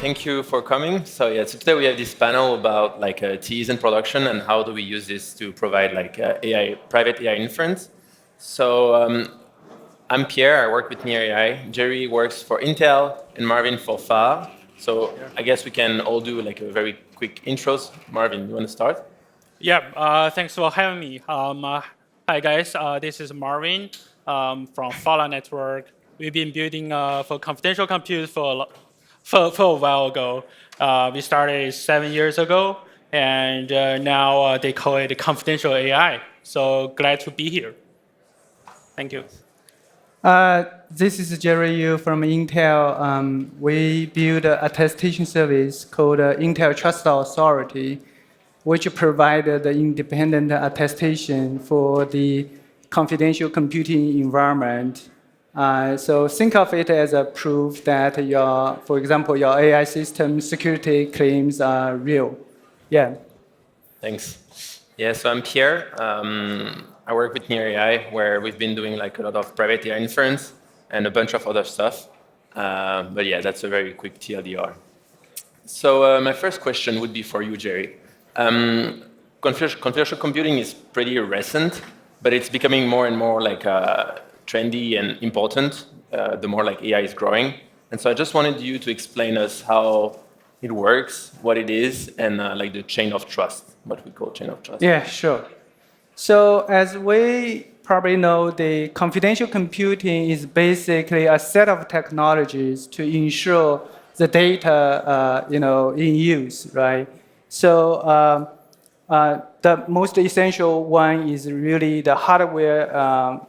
thank you for coming. So yeah, so today we have this panel about like TEs in production and how do we use this to provide like AI, private AI inference. So I'm Pierre, I work with NearAI. Jerry works for Intel and Marvin for FAR. So I guess we can all do like a very quick intros. Marvin, you want to start? Yeah, thanks for having me. Hi guys, this is Marvin from Fala Network. We've been building for confidential compute for a while ago. We started 7 years ago, and now they call it confidential AI. So glad to be here. Thank you. This is Jerry Yu from Intel. We build a attestation service called Intel Trust Authority, which provided the independent attestation for the confidential computing environment. So think of it as a proof that for example, your AI system security claims are real. Yeah. Thanks. Yeah, so I'm Pierre. I work with NearAI, where we've been doing like a lot of private AI inference and a bunch of other stuff. But yeah, that's a very quick TLDR. So my first question would be for you, Jerry. Confidential computing is pretty recent, but it's becoming more and more like trendy and important the more like AI is growing. And so I just wanted you to explain us how it works, what it is, and like the chain of trust, what we call chain of trust. Yeah, sure. So as we probably know, the confidential computing is basically a set of technologies to ensure the data, in use, right? So the most essential one is really the hardware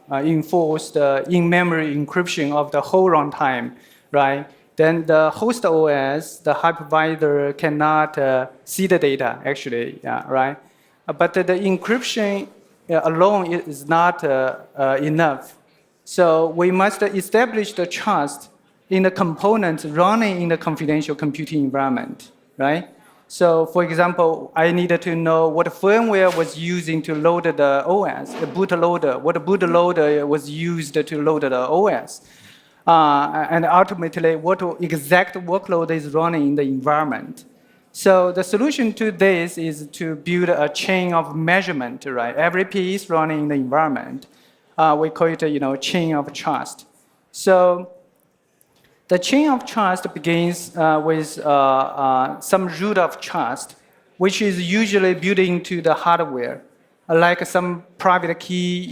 enforced in-memory encryption of the whole runtime, right? Then the host OS, the hypervisor cannot see the data, actually, right? But the encryption alone is not enough. So we must establish the trust in the components running in the confidential computing environment, right? So for example, I needed to know what firmware was using to load the OS, the bootloader, what bootloader was used to load the OS. And ultimately, what exact workload is running in the environment. So the solution to this is to build a chain of measurement, right? Every piece running in the environment, we call it, chain of trust. So the chain of trust begins with some root of trust, which is usually built into the hardware, like some private key,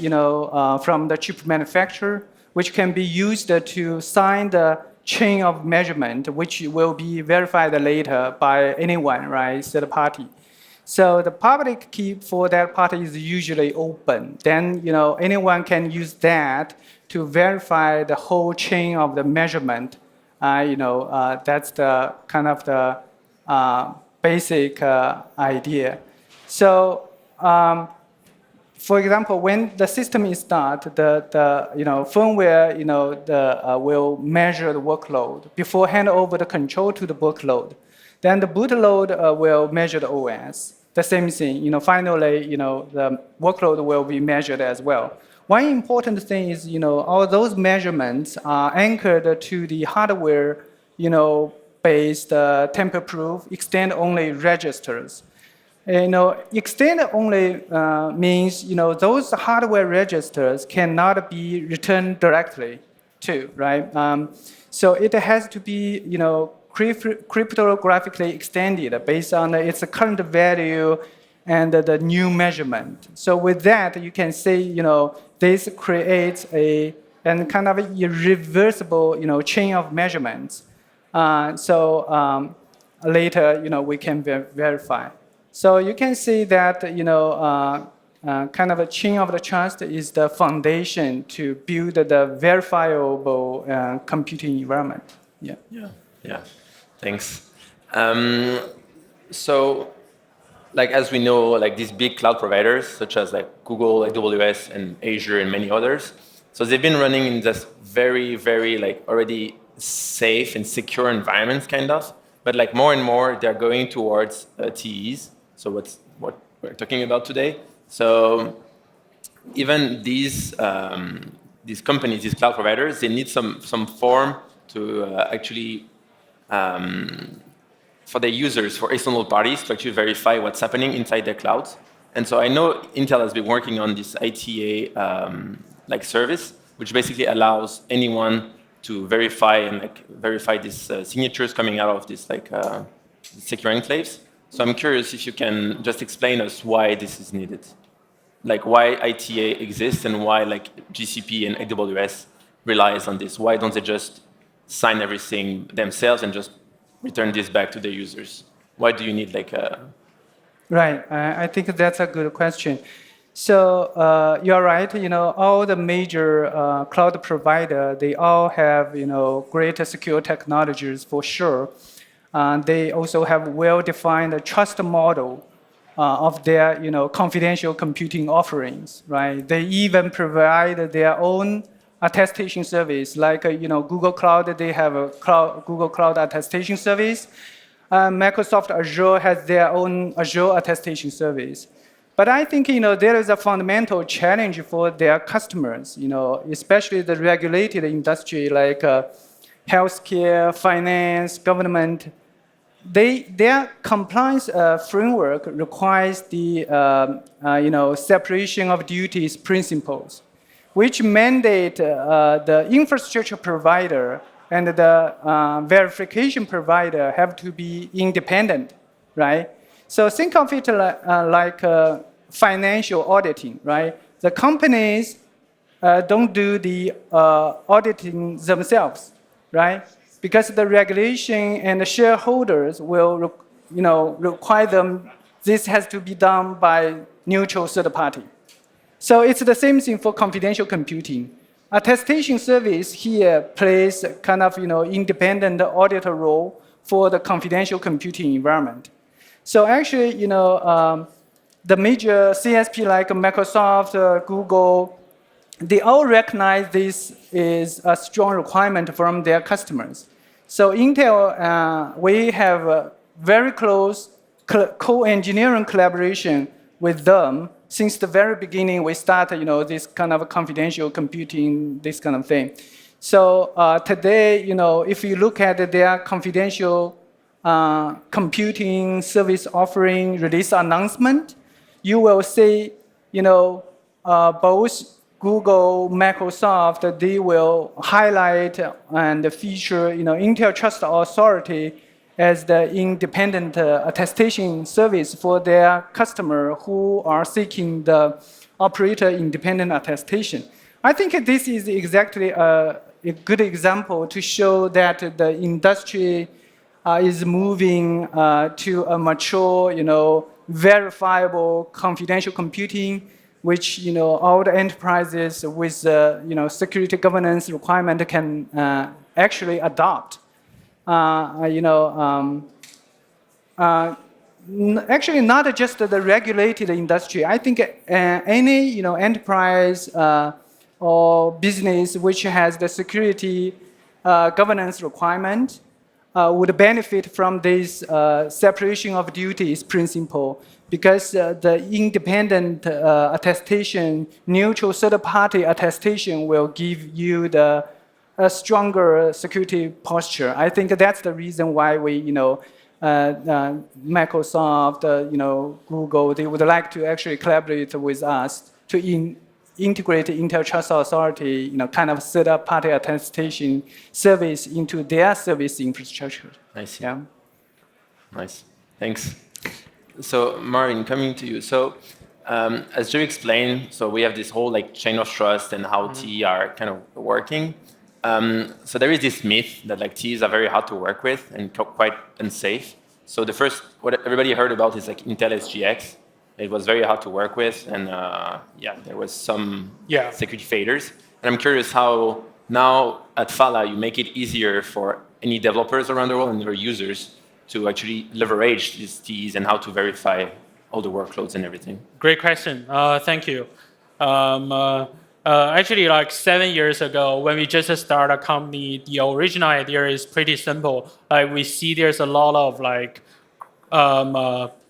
from the chip manufacturer, which can be used to sign the chain of measurement, which will be verified later by anyone, right, third party. So the public key for that party is usually open. Then, anyone can use that to verify the whole chain of the measurement. That's the kind of the basic idea. So, for example, when the system is started, the firmware will measure the workload before hand over the control to the bootload. Then the bootload will measure the OS. The same thing. Finally, the workload will be measured as well. One important thing is, all those measurements are anchored to the hardware, based tamper-proof extend-only registers. Extend-only means, those hardware registers cannot be returned directly to, right? So it has to be, cryptographically extended based on its current value and the new measurement. So with that, you can say, this creates a kind of a irreversible, chain of measurements. So later, we can verify. So you can see that, kind of a chain of the trust is the foundation to build the verifiable computing environment. Yeah. Yeah. Thanks. So, like as we know, like these big cloud providers, such as like Google, AWS, and Azure, and many others, so they've been running in this very, very like already safe and secure environments, kind of. But like more and more, they're going towards TEs. So what we're talking about today. So even these companies, these cloud providers, they need some form to actually for the users, for external parties to actually verify what's happening inside their clouds. And so I know Intel has been working on this ITA like service, which basically allows anyone to verify and like verify these signatures coming out of this like secure enclaves. So I'm curious if you can just explain us why this is needed, like why ITA exists and why like GCP and AWS relies on this. Why don't they just sign everything themselves and just return this back to the users? Why do you need like a... Right, I think that's a good question. So you're right. All the major cloud provider, they all have great secure technologies for sure. They also have well-defined trust model of their confidential computing offerings. Right? They even provide their own attestation service, like Google Cloud. They have a Google Cloud attestation service. Microsoft Azure has their own Azure attestation service. But I think there is a fundamental challenge for their customers, especially the regulated industry like healthcare, finance, government. Their compliance framework requires the separation of duties principles, which mandate the infrastructure provider and the verification provider have to be independent, right? So think of it like financial auditing, right? The companies don't do the auditing themselves, right? Because the regulation and the shareholders will require them, this has to be done by neutral third party. So it's the same thing for confidential computing. Attestation service here plays kind of independent auditor role for the confidential computing environment. So actually, the major CSP like Microsoft, Google, they all recognize this is a strong requirement from their customers. So Intel, we have a very close co-engineering collaboration with them. Since the very beginning, we started, this kind of confidential computing, this kind of thing. So today, if you look at their confidential computing service offering release announcement, you will see, both Google, Microsoft, they will highlight and feature, Intel Trust Authority as the independent attestation service for their customer who are seeking the operator independent attestation. I think this is exactly a good example to show that the industry is moving to a mature, verifiable confidential computing, which all the enterprises with security governance requirement can actually adopt. Actually, not just the regulated industry. I think any enterprise or business which has the security governance requirement would benefit from this separation of duties principle, because the independent attestation, neutral third-party attestation will give you a stronger security posture. I think that's the reason why we, Microsoft, Google, they would like to actually collaborate with us to integrate Intel Trust Authority, kind of third-party attestation service into their service infrastructure. I see. Yeah. Nice. Thanks. So Marvin, coming to you. So as Joe explained, so we have this whole like chain of trust and how TE are kind of working. So there is this myth that like TEs are very hard to work with and quite unsafe. So the first, what everybody heard about is like Intel SGX. It was very hard to work with, and there was some security failures. And I'm curious how now at Fala you make it easier for any developers around the world and their users to actually leverage these TEs and how to verify all the workloads and everything. Great question. Thank you. Actually, like 7 years ago, when we just started a company, the original idea is pretty simple. Like we see there's a lot of like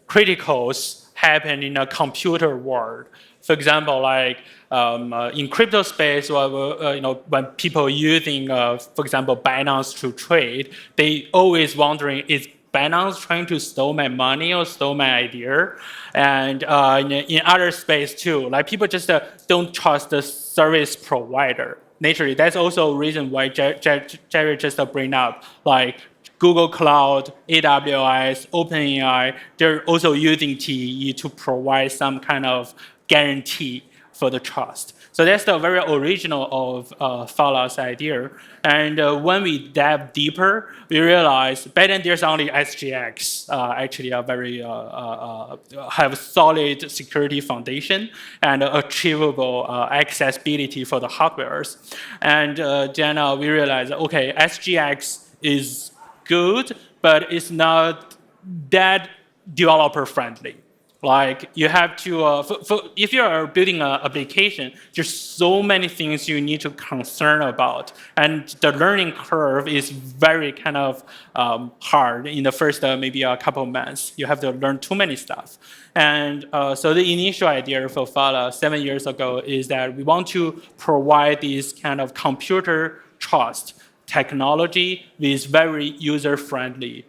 criticals happen in a computer world. For example, like in crypto space, when people using, for example, Binance to trade, they always wondering, is Binance trying to steal my money or steal my idea, and in other space too. Like people just don't trust the service provider. Naturally, that's also a reason why Jerry just bring up like Google Cloud, AWS, OpenAI. They're also using TEE to provide some kind of guarantee for the trust. So that's the very original of Fala's idea. And when we dive deeper, we realize back then there's only SGX, actually a very have solid security foundation and achievable accessibility for the hardwares. And then we realized, okay, SGX is good, but it's not that developer friendly. Like you have to, if you are building an application, there's so many things you need to concern about, and the learning curve is very kind of hard in the first maybe a couple of months. You have to learn too many stuff, and so the initial idea for Fala 7 years ago is that we want to provide this kind of computer trust technology with very user-friendly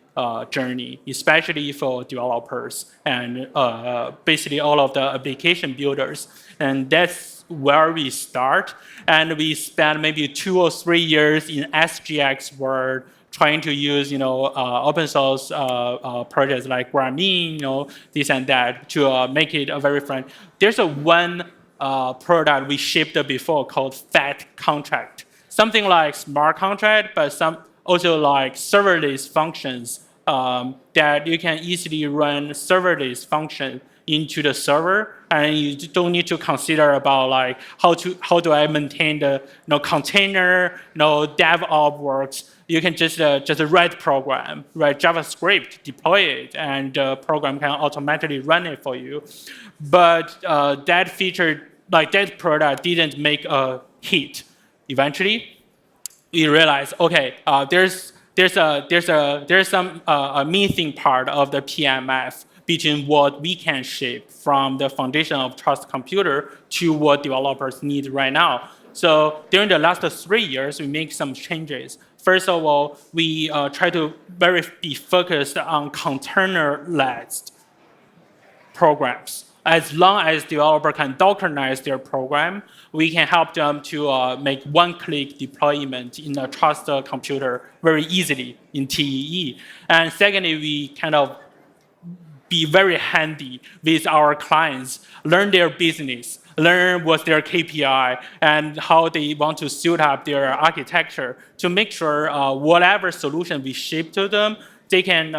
journey, especially for developers and basically all of the application builders. And that's where we start. And we spend maybe 2 or 3 years in SGX world trying to use, open source projects like Grameen, this and that to make it a very friendly. There's one product we shipped before called Fat Contract. Something like smart contract, but some also like serverless functions that you can easily run serverless function into the server, and you don't need to consider about like how do I maintain the container, DevOps works. You can just write program, write JavaScript, deploy it, and the program can automatically run it for you. But that feature, like that product, didn't make a hit. Eventually, we realize, okay, there's some missing part of the PMF between what we can ship from the foundation of trust computer to what developers need right now. So during the last 3 years, we make some changes. First of all, we try to be focused on container-led programs. As long as developer can Dockerize their program, we can help them to make one-click deployment in a trusted computer very easily in TEE. And secondly, we kind of be very handy with our clients, learn their business, learn what's their KPI, and how they want to suit up their architecture to make sure whatever solution we ship to them, they can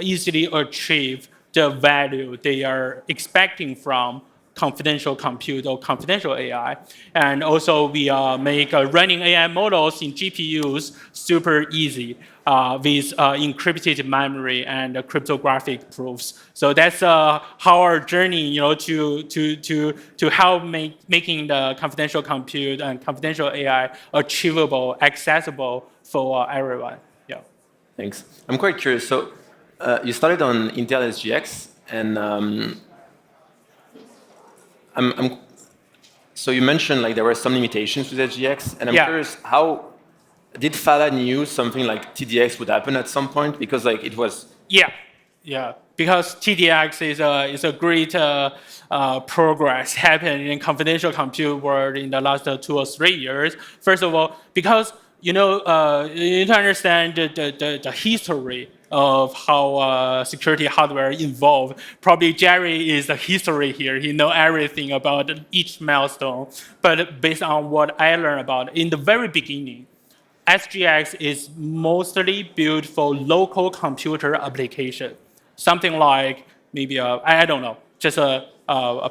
easily achieve the value they are expecting from confidential compute or confidential AI. And also we make running AI models in GPUs super easy with encrypted memory and cryptographic proofs. So that's how our journey, to help making the confidential compute and confidential AI achievable, accessible for everyone. Yeah. Thanks. I'm quite curious. So you started on Intel SGX, and so you mentioned like there were some limitations with SGX, and I'm curious, how did Fala knew something like TDX would happen at some point? Because like it was... Yeah. Because TDX is a great progress happened in confidential compute world in the last 2 or 3 years. First of all, because you need to understand the history of how security hardware evolved. Probably Jerry is the history here. He knows everything about each milestone. But based on what I learned about, in the very beginning, SGX is mostly built for local computer application. Something like maybe I don't know, just a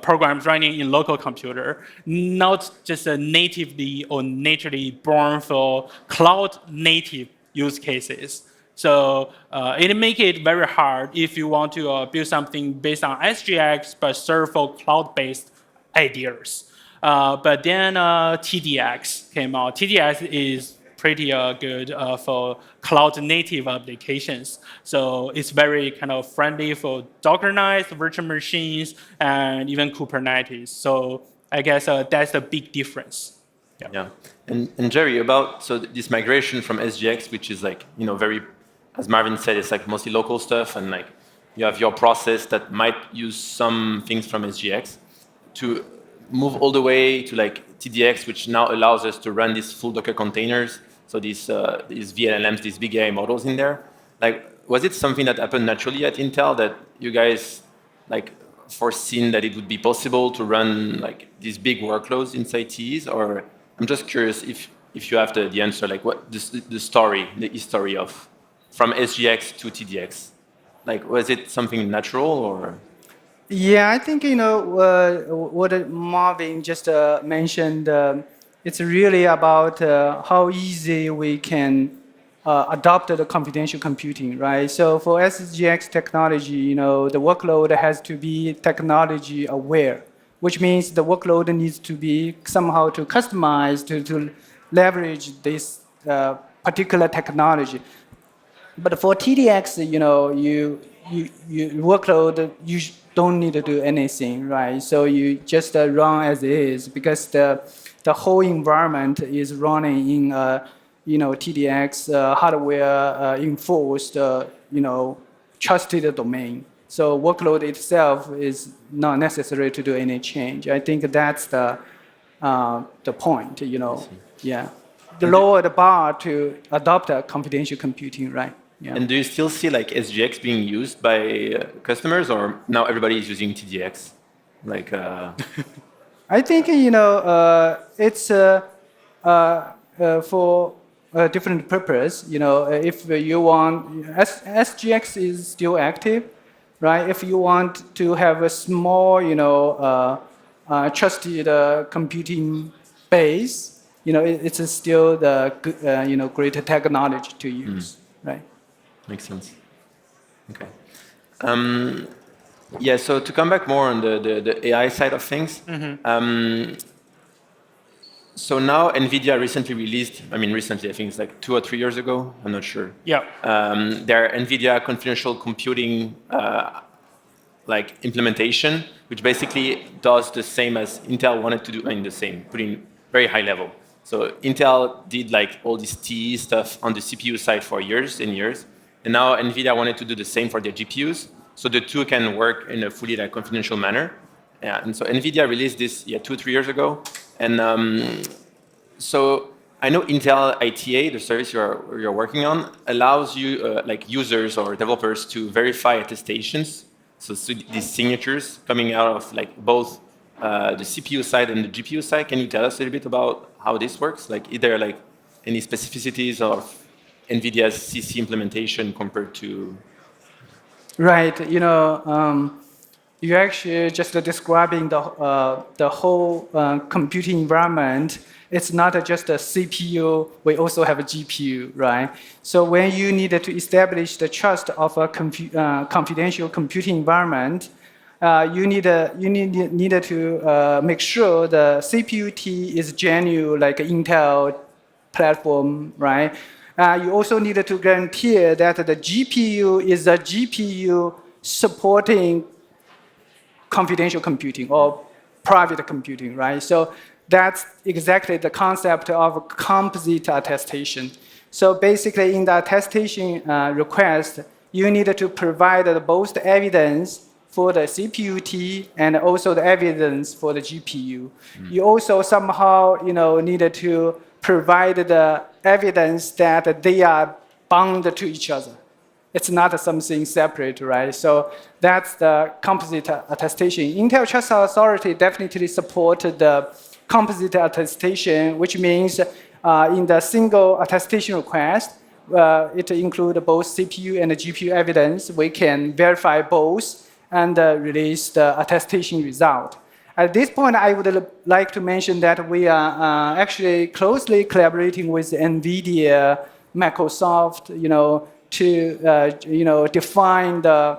program running in local computer, not just a natively or naturally born for cloud native use cases. So it makes it very hard if you want to build something based on SGX but serve for cloud-based ideas. But then TDX came out. TDX is pretty good for cloud-native applications. So it's very kind of friendly for Dockerized virtual machines and even Kubernetes. So I guess that's the big difference. Yeah. And Jerry, so this migration from SGX, which is like very as Marvin said, it's like mostly local stuff, and like you have your process that might use some things from SGX to move all the way to like TDX, which now allows us to run these full Docker containers. So these VLLMs, these big AI models in there. Like, was it something that happened naturally at Intel that you guys like foreseen that it would be possible to run like these big workloads inside TEs? Or I'm just curious if you have the answer, like what the story, the history of from SGX to TDX. Like, was it something natural or? Yeah, I think what Marvin just mentioned. It's really about how easy we can adopt the confidential computing, right? So for SGX technology, the workload has to be technology aware, which means the workload needs to be somehow to customize to leverage this particular technology. But for TDX, you workload, you don't need to do anything, right? So you just run as is because the whole environment is running in TDX hardware enforced trusted domain. So workload itself is not necessary to do any change. I think that's the point. Yeah, the lower the bar to adopt a confidential computing, right? Yeah. And do you still see like SGX being used by customers, or now everybody is using TDX? Like, I think it's for a different purpose. If you want, SGX is still active, right? If you want to have a small, trusted computing base, it's still the greater technology to use, right? Makes sense. Okay. Yeah, so to come back more on the AI side of things, so now NVIDIA recently released, I think it's like 2 or 3 years ago, I'm not sure. Yeah. Their NVIDIA confidential computing like implementation, which basically does the same as Intel wanted to do, the same, putting very high level. So Intel did like all this TE stuff on the CPU side for years and years. And now NVIDIA wanted to do the same for their GPUs, so the two can work in a fully like, confidential manner. Yeah, and so NVIDIA released this 2 or 3 years ago. And so I know Intel ITA, the service you're working on, allows you like users or developers to verify attestations. So these signatures coming out of like both the CPU side and the GPU side. Can you tell us a little bit about how this works? Like, is there like any specificities of NVIDIA's CC implementation compared to? Right. You're actually just describing the whole computing environment. It's not just a CPU. We also have a GPU, right? So when you need to establish the trust of a confidential computing environment, you need to make sure the CPU T is genuine, like Intel platform, right? You also need to guarantee that the GPU is a GPU supporting confidential computing or private computing, right? So that's exactly the concept of composite attestation. So basically, in the attestation request, you need to provide both the evidence for the CPU T and also the evidence for the GPU. You also somehow need to provide the evidence that they are bound to each other. It's not something separate, right? So that's the composite attestation. Intel Trust Authority definitely supported the composite attestation, which means in the single attestation request, it includes both CPU and GPU evidence. We can verify both and release the attestation result. At this point, I would like to mention that we are actually closely collaborating with NVIDIA, Microsoft, to define the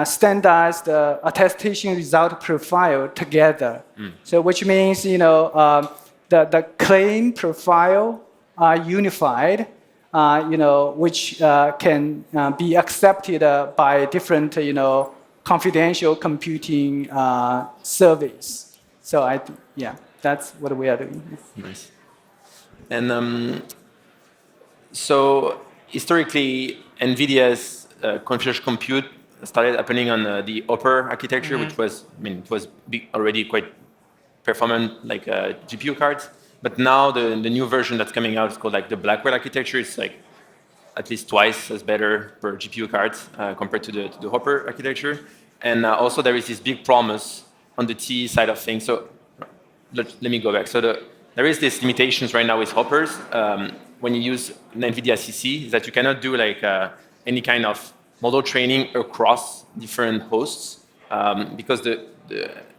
standardized attestation result profile together. So which means the claim profile are unified, which can be accepted by different confidential computing service. So that's what we are doing. Nice. And so historically, NVIDIA's confidential compute started happening on the Hopper architecture, which was, it was already quite performant, like GPU cards. But now the new version that's coming out is called like the Blackwell architecture. It's like at least twice as better per GPU cards compared to the Hopper architecture. And also there is this big promise on the TE side of things. So let me go back. So there is these limitations right now with Hoppers when you use NVIDIA CC, is that you cannot do like any kind of model training across different hosts because the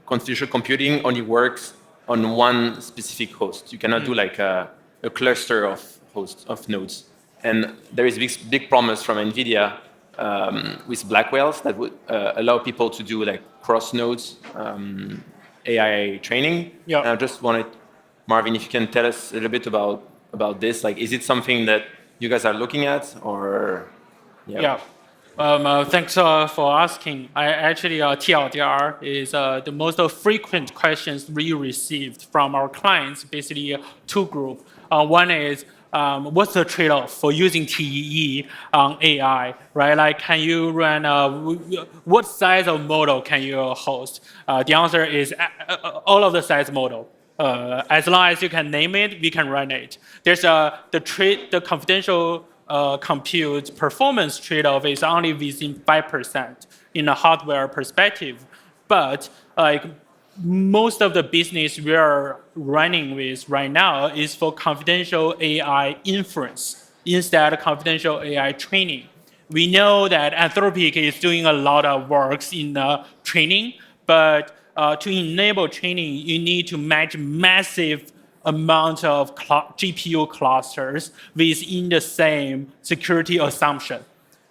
confidential computing only works on one specific host. You cannot do like a cluster of hosts, of nodes. And there is big promise from NVIDIA with Blackwells that would allow people to do like cross nodes AI training. Yeah. And I just wanted, Marvin, if you can tell us a little bit about this. Like, is it something that you guys are looking at, or? Yeah. Thanks for asking. TLDR is the most frequent questions we received from our clients, basically two groups. One is, what's the trade-off for using TEE on AI, right? Like, can you run, what size of model can you host? The answer is all of the size model. As long as you can name it, we can run it. There's the confidential compute performance trade-off is only within 5% in a hardware perspective. But like most of the business we are running with right now is for confidential AI inference instead of confidential AI training. We know that Anthropic is doing a lot of works in training, but to enable training, you need to match massive amount of GPU clusters within the same security assumption.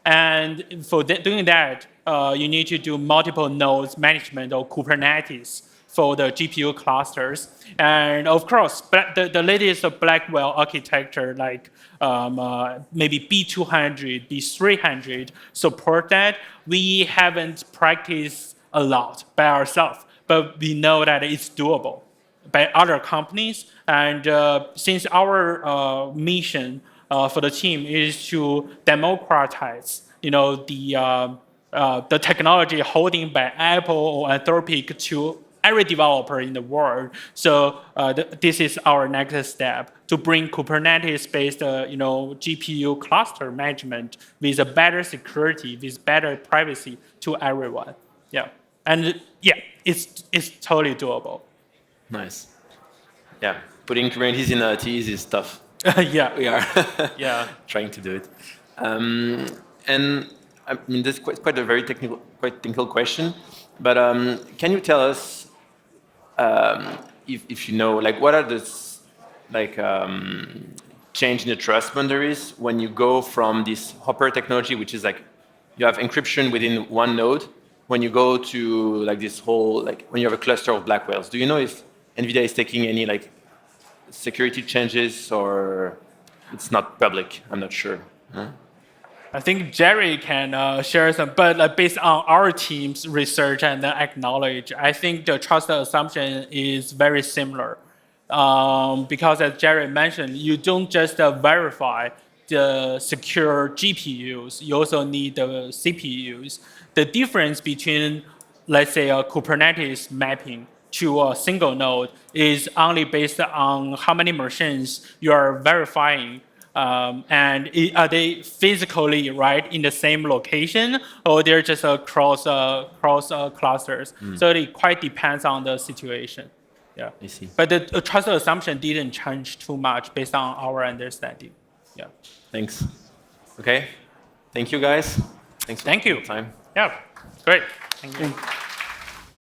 And for doing that, you need to do multiple nodes management or Kubernetes for the GPU clusters. And of course, the latest Blackwell architecture, like maybe B200, B300, support that. We haven't practiced a lot by ourselves, but we know that it's doable by other companies. And since our mission for the team is to democratize, the technology holding by Apple or Anthropic to every developer in the world. So this is our next step to bring Kubernetes-based, GPU cluster management with a better security, with better privacy to everyone. Yeah, and yeah, it's totally doable. Nice. Yeah, putting Kubernetes in TEs is tough. Yeah, We are yeah. trying to do it. And I mean, this is quite a very technical question. But can you tell us if you know, like, what are the change in the trust boundaries when you go from this Hopper technology, which is like you have encryption within one node, when you go to like this whole, like when you have a cluster of Blackwells? Do you know if NVIDIA is taking any like security changes, or it's not public? I'm not sure. Huh? I think Jerry can share some, but based on our team's research and acknowledge, I think the trust assumption is very similar. Because as Jerry mentioned, you don't just verify the secure GPUs, you also need the CPUs. The difference between, let's say, a Kubernetes mapping to a single node is only based on how many machines you are verifying. And are they physically right in the same location, or they're just across clusters? So it quite depends on the situation. Yeah, I see. But the trust assumption didn't change too much based on our understanding. Yeah. Thanks. Okay. Thank you, guys. Thanks. Thank you. For the time. Yeah. Great. Thank you.